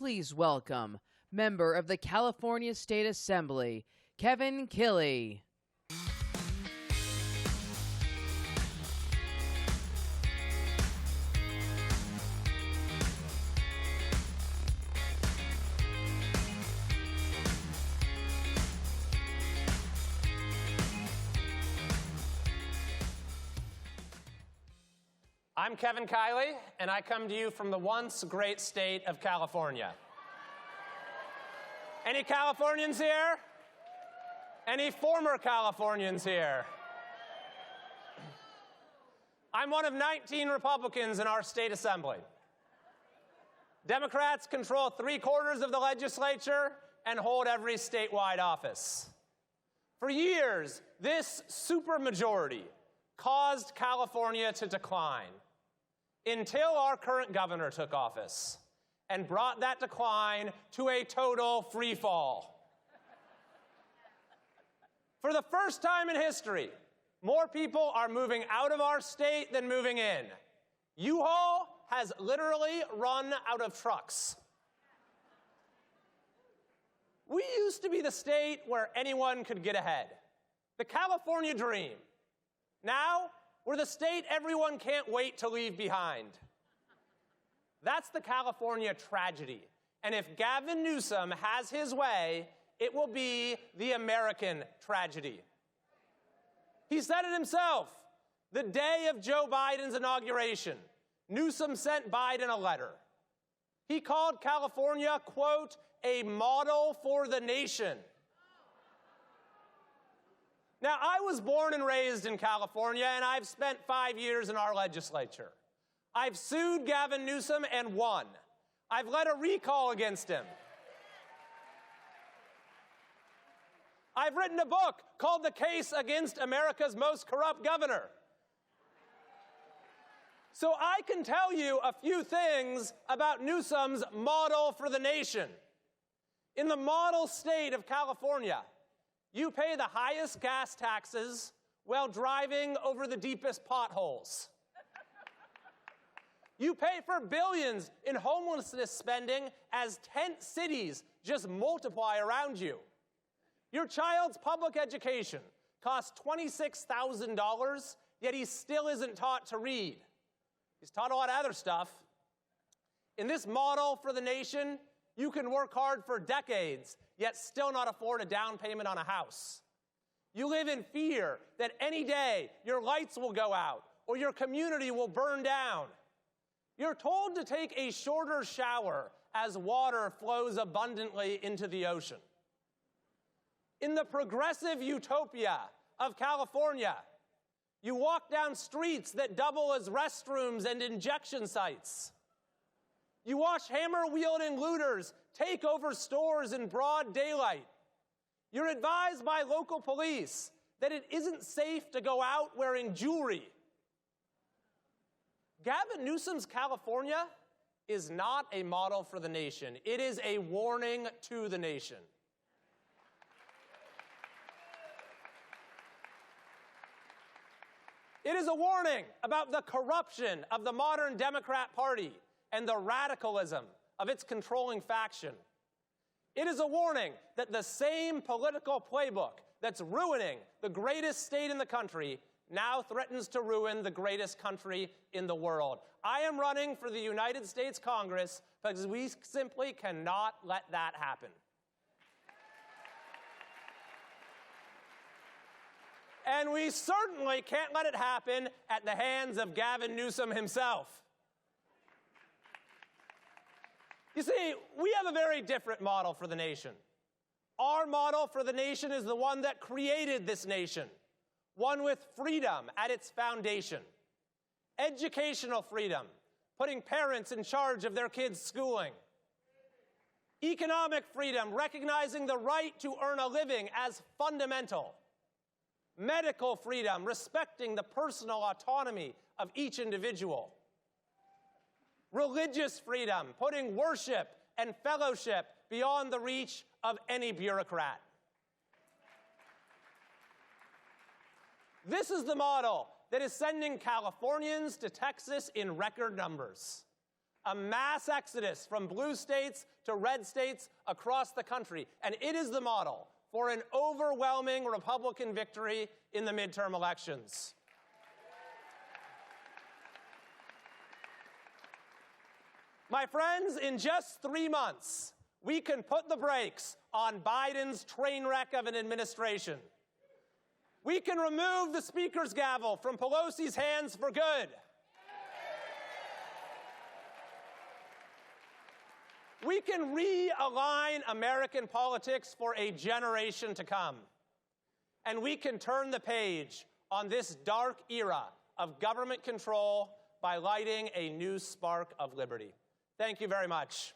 please welcome member of the California State Assembly, Kevin Kiley. I'm Kevin Kiley, and I come to you from the once great state of California. Any Californians here? Any former Californians here? I'm one of 19 Republicans in our state assembly. Democrats control 3/4 of the legislature and hold every statewide office. For years, this supermajority caused California to decline until our current governor took office and brought that decline to a total free fall. For the first time in history, more people are moving out of our state than moving in. U-Haul has literally run out of trucks. We used to be the state where anyone could get ahead, the California dream. Now, we're the state everyone can't wait to leave behind. That's the California tragedy. And if Gavin Newsom has his way, it will be the American tragedy. He said it himself. The day of Joe Biden's inauguration, Newsom sent Biden a letter. He called California, quote, a model for the nation. Now, I was born and raised in California, and I've spent 5 years in our legislature. I've sued Gavin Newsom and won. I've led a recall against him. I've written a book called The Case Against America's Most Corrupt Governor. So I can tell you a few things about Newsom's model for the nation. In the model state of California, you pay the highest gas taxes while driving over the deepest potholes. You pay for billions in homelessness spending as tent cities just multiply around you. Your child's public education costs $26,000, yet he still isn't taught to read. He's taught a lot of other stuff. In this model for the nation, you can work hard for decades, yet still not afford a down payment on a house. You live in fear that any day your lights will go out or your community will burn down. You're told to take a shorter shower as water flows abundantly into the ocean. In the progressive utopia of California, you walk down streets that double as restrooms and injection sites. You watch hammer-wielding looters take over stores in broad daylight. You're advised by local police that it isn't safe to go out wearing jewelry. Gavin Newsom's California is not a model for the nation. It is a warning to the nation. It is a warning about the corruption of the modern Democrat Party and the radicalism of its controlling faction. It is a warning that the same political playbook that's ruining the greatest state in the country now threatens to ruin the greatest country in the world. I am running for the United States Congress because we simply cannot let that happen. And we certainly can't let it happen at the hands of Gavin Newsom himself. You see, we have a very different model for the nation. Our model for the nation is the one that created this nation, one with freedom at its foundation. Educational freedom, putting parents in charge of their kids' schooling. Economic freedom, recognizing the right to earn a living as fundamental. Medical freedom, respecting the personal autonomy of each individual. Religious freedom, putting worship and fellowship beyond the reach of any bureaucrat. This is the model that is sending Californians to Texas in record numbers. a mass exodus from blue states to red states across the country. And it is the model for an overwhelming Republican victory in the midterm elections. My friends, in just 3 months, we can put the brakes on Biden's train wreck of an administration. We can remove the Speaker's gavel from Pelosi's hands for good. We can realign American politics for a generation to come. And we can turn the page on this dark era of government control by lighting a new spark of liberty. Thank you very much.